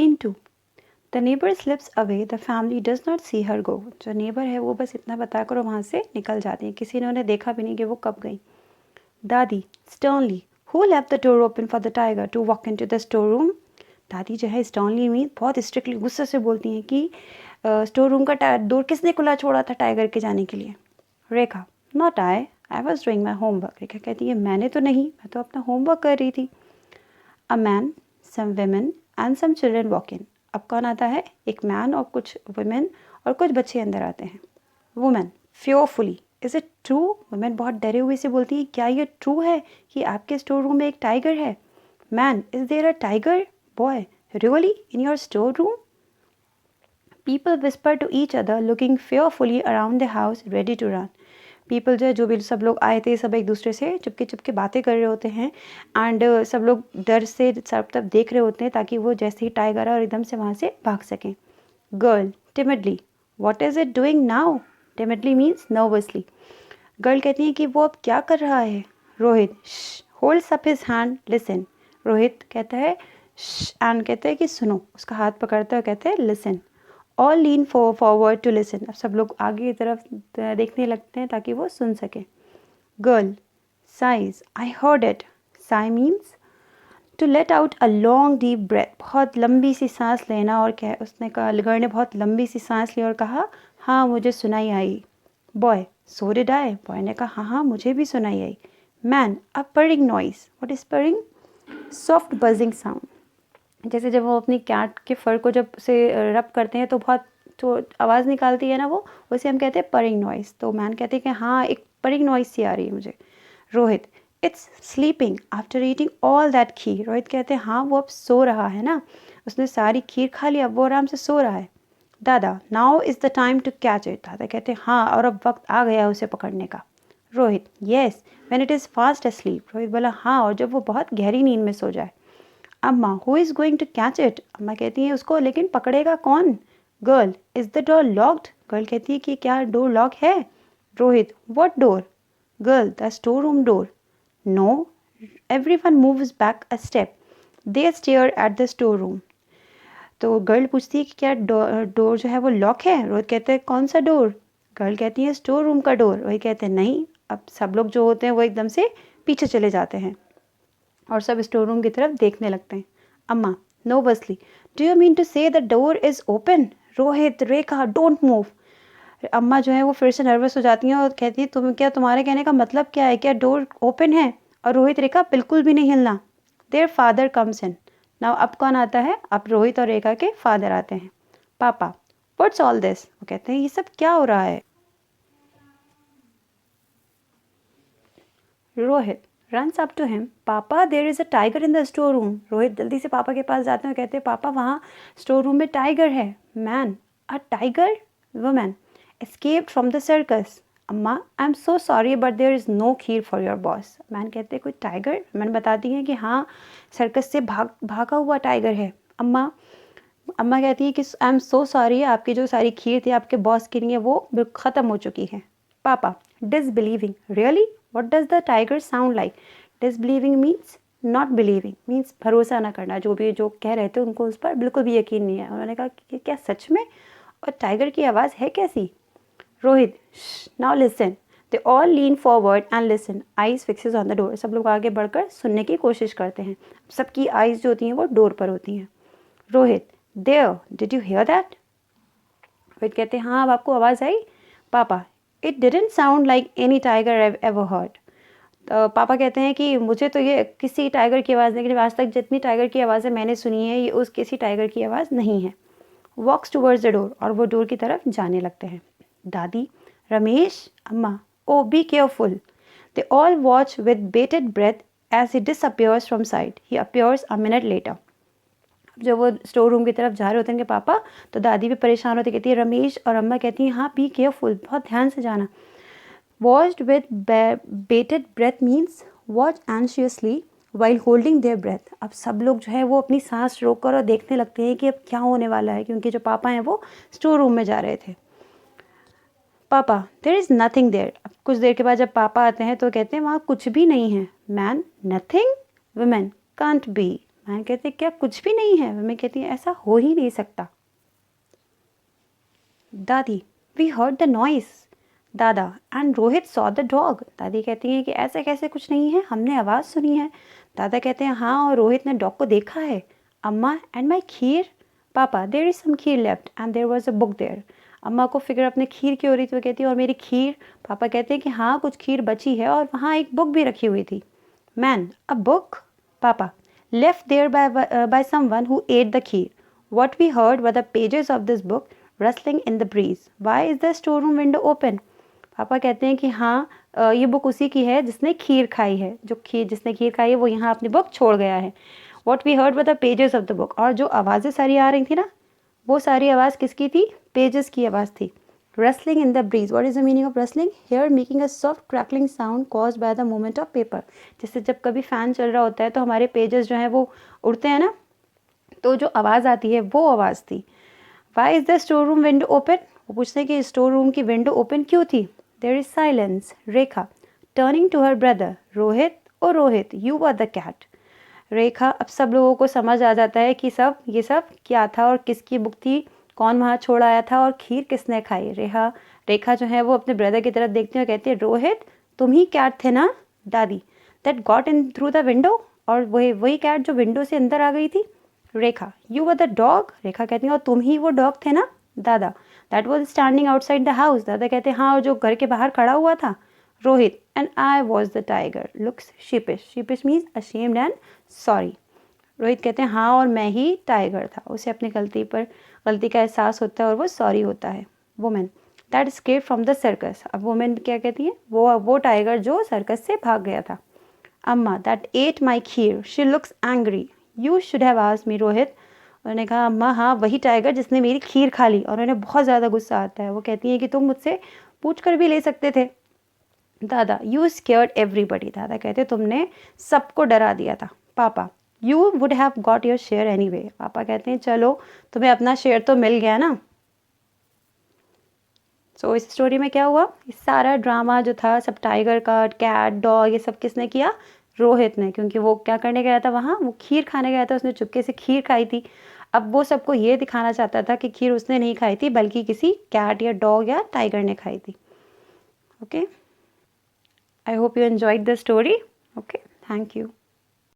Scene 2. The neighbor slips away. The family does not see her go. जो neighbor है वो बस इतना बताकर वहाँ से निकल जाती है. किसी ने उन्हें देखा भी नहीं कि वो कब गई. दादी sternly. Who left the door open for the tiger to walk into the storeroom? दादी जो है sternly में बहुत स्ट्रिक्टली गुस्से से बोलती हैं कि स्टोर रूम का डोर किसने खुला छोड़ा था टाइगर के जाने के लिए. Rekha not I was doing my homework. Rekha कहती है मैंने तो नहीं, मैं तो अपना होमवर्क कर रही थी. A man some women and some children walk in. अब कौन आता है? एक मैन और कुछ वुमेन और कुछ बच्चे अंदर आते हैं. Women fearfully is it true. Women बहुत डरे हुए से बोलती है क्या ये ट्रू है कि आपके स्टोर रूम में एक टाइगर है? Man is there a tiger? Boy really in your store room? People whisper to each other, looking fearfully around the house, ready to run. People जो भी सब लोग आए थे सब एक दूसरे से चुपके चुपके बातें कर रहे होते हैं एंड सब लोग डर से सब तब देख रहे होते हैं ताकि वो जैसे ही टाइगर आए और एकदम से वहाँ से भाग सकें. Girl timidly, what is it doing now? Timidly means nervously. Girl कहती है कि वो अब क्या कर रहा है? Rohit holds up his hand, listen. Rohit कहता है एंड कहते हैं कि सुनो. उसका हाथ पकड़ता है कहते हैं listen. All lean forward to listen. अब सब लोग आगे की तरफ देखने लगते हैं ताकि वो सुन सकें. Girl sighs. I heard it. Sigh means to let out a long deep breath. बहुत लंबी सी सांस लेना. और क्या उसने कहा, गर्ल ने बहुत लंबी सी सांस ली और कहा हाँ मुझे सुनाई आई. Boy so did I. Boy ने कहा हाँ मुझे भी सुनाई आई. Man a purring noise. What is purring? Soft buzzing sound. जैसे जब वो अपनी कैट के फर को जब से रब करते हैं तो बहुत तो आवाज़ निकालती है ना वो, उसे हम कहते हैं परिंग नॉइस. तो मैन कहते हैं कि हाँ एक परिंग नॉइस सी आ रही है मुझे. Rohit it's sleeping after eating all that kheer. Rohit कहते हैं हाँ वो अब सो रहा है ना, उसने सारी खीर खा ली, अब वो आराम से सो रहा है. दादा now is the time to catch it. दादा कहते हैं हाँ और अब वक्त आ गया उसे पकड़ने का. Rohit yes when it is fast asleep. Rohit बोला हाँ और जब वो बहुत गहरी नींद में सो जाए. अम्मा who is going to catch it. अम्मा कहती हैं उसको लेकिन पकड़ेगा कौन? Girl is the door locked. Girl कहती है कि क्या डोर लॉक है? Rohit what door? Girl the store room door. No. Everyone moves back a step. They stare at the store room. तो गर्ल पूछती है कि क्या डोर जो है वो लॉक है? रोहित कहते हैं कौन सा डोर? गर्ल कहती है स्टोर रूम का डोर. रोहित कहते हैं नहीं. अब सब लोग जो होते हैं वो एकदम से पीछे चले जाते हैं और सब स्टोर रूम की तरफ देखने लगते हैं. Amma nervously do you mean to say the door is open? Rohit Rekha don't move. Amma जो है वो फिर से नर्वस हो जाती हैं और कहती है तुम्हारे कहने का मतलब क्या है? क्या डोर ओपन है? और रोहित रेखा बिल्कुल भी नहीं हिलना. Their father comes in. Now अब कौन आता है? अब रोहित और रेखा के फादर आते हैं. पापा व्हाट्स ऑल दिस. वो कहते हैं ये सब क्या हो रहा है? Rohit runs up to him. पापा there is a tiger in the store room. Rohit जल्दी से पापा के पास जाते हैं और कहते हैं पापा वहाँ स्टोर रूम में टाइगर है. Man a tiger? Woman escaped from the circus. अम्मा I am so sorry but there is no kheer for your boss. Man कहते हैं कोई टाइगर? मैन बताती हैं कि हाँ सर्कस से भागा हुआ टाइगर है. अम्मा कहती है कि आई एम सो सॉरी आपकी जो सारी खीर थी आपके बॉस के लिए वो ख़त्म हो चुकी है. पापा disbelieving. Really? What does the tiger sound like? Disbelieving means not believing, means भरोसा ना करना. जो कह रहे थे उनको उस पर बिल्कुल भी यकीन नहीं है. उन्होंने कहा कि क्या सच में? और टाइगर की आवाज़ है कैसी? Rohit now listen. They all lean forward and listen. Eyes fixes on the door. सब लोग आगे बढ़कर सुनने की कोशिश करते हैं. सबकी आइज़ जो होती हैं वो डोर पर होती हैं. Rohit there, did you hear that? Rohit कहते हैं हाँ अब आपको आवाज़ आई? पापा It didn't sound like any tiger I've ever heard. तो पापा कहते हैं कि मुझे तो ये किसी टाइगर की आवाज़ नहीं, आज तक जितनी टाइगर की आवाज़ें मैंने सुनी है ये उस किसी टाइगर की आवाज़ नहीं है. Walks towards the door. और वो डोर की तरफ जाने लगते हैं. दादी रमेश अम्मा oh be careful. They all watch with bated breath as he disappears from sight. He appears a minute later. जब वो स्टोर रूम की तरफ जा रहे होते हैं कि पापा, तो दादी भी परेशान होती कहती है रमेश और अम्मा कहती हैं हाँ बी केयरफुल, बहुत ध्यान से जाना. Watched with bated breath means watch anxiously while holding their breath. अब सब लोग जो है वो अपनी सांस रोक कर और देखने लगते हैं कि अब क्या होने वाला है, क्योंकि जो पापा हैं वो स्टोर रूम में जा रहे थे. पापा देयर इज़ नथिंग देयर. अब कुछ देर के बाद जब पापा आते हैं तो कहते हैं वहाँ कुछ भी नहीं है. Man nothing. Women can't be. Man कहते हैं क्या कुछ भी नहीं है? मम्मी कहती है ऐसा हो ही नहीं सकता। दादी, वी हर्ड द नॉइस। दादा, and Rohit saw the dog. दादी कहती हैं कि ऐसे कैसे कुछ नहीं है, हमने आवाज़ सुनी है। दादा कहते हैं हाँ, और रोहित ने डॉग को देखा है। अम्मा, एंड माई खीर। पापा, there is some kheer left and there was a book there. अम्मा को फिक्र अपने खीर की हो रही थी, वो कहती है और मेरी खीर। पापा कहते हैं कि हाँ, कुछ खीर बची है और वहाँ एक बुक भी रखी हुई थी। Man, a book? पापा, left there by someone who ate the kheer. What we heard were the pages of this book rustling in the breeze. Why is the storeroom window open? पापा कहते हैं कि हाँ, ये बुक उसी की है जिसने खीर खाई है। जिसने खीर खाई है वो यहाँ अपनी बुक छोड़ गया है। What we heard were the pages of the book. और जो आवाज़ें सारी आ रही थी ना, वो सारी आवाज़ किसकी थी? पेजेस की आवाज़ थी। Rustling in the breeze. What is the meaning of rustling? Here, making a soft crackling sound caused by the movement of paper. जैसे जब कभी फ़ैन चल रहा होता है तो हमारे पेजेस जो हैं वो उड़ते हैं ना, तो जो आवाज़ आती है वो आवाज़ थी। Why is the store room window open? वो पूछते हैं कि स्टोर रूम की विंडो ओपन क्यों थी? There is silence. Rekha, turning to her brother. Rohit, O Rohit, you were the cat. रेखा, अब सब लोगों को समझ आ जाता है कि ये सब क्या था और किसकी बुक थी, कौन वहाँ छोड़ आया था और खीर किसने खाई। रेखा जो है वो अपने ब्रदर की तरफ देखती है और कहती है रोहित, तुम ही कैट थे ना? दादी, that got in through the window. और वही कैट जो विंडो से अंदर आ गई थी। रेखा, यू वर द डॉग। रेखा कहती है और तुम ही वो डॉग थे ना? दादा, that was standing outside the house. दादा कहते हैं हाँ, और जो घर के बाहर खड़ा हुआ था। Rohit, and I was the tiger. Looks sheepish. Sheepish means ashamed and sorry. Rohit कहते हैं हाँ, और मैं ही टाइगर था। उसे अपनी गलती का एहसास होता है और वो सॉरी होता है। Women, that escaped from the circus. अब वुमेन क्या कहती है? वो टाइगर जो सर्कस से भाग गया था। अम्मा, that at my kheer, she looks angry, you should have asked me. Rohit, उन्होंने कहा अम्मा हाँ, वही टाइगर जिसने मेरी खीर खा ली, और उन्हें बहुत ज़्यादा गुस्सा आता है। वो कहती है कि तुम मुझसे पूछ कर भी ले सकते थे। दादा, यू स्केयर्ड एवरीबडी। दादा कहते तुमने सबको डरा दिया था। पापा, you would have got your share anyway. पापा कहते हैं चलो, तुम्हें अपना शेयर तो मिल गया ना। सो इस स्टोरी में क्या हुआ? इस सारा ड्रामा जो था सब टाइगर का, कैट, डॉग, ये सब किसने किया? रोहित ने, क्योंकि वो क्या करने गया था वहाँ? वो खीर खाने गया था, उसने चुपके से खीर खाई थी। अब वो सबको ये दिखाना चाहता था कि खीर उसने नहीं खाई थी, बल्कि किसी कैट या डॉग या टाइगर ने खाई थी। Okay, I hope you enjoyed the story. Okay, thank you.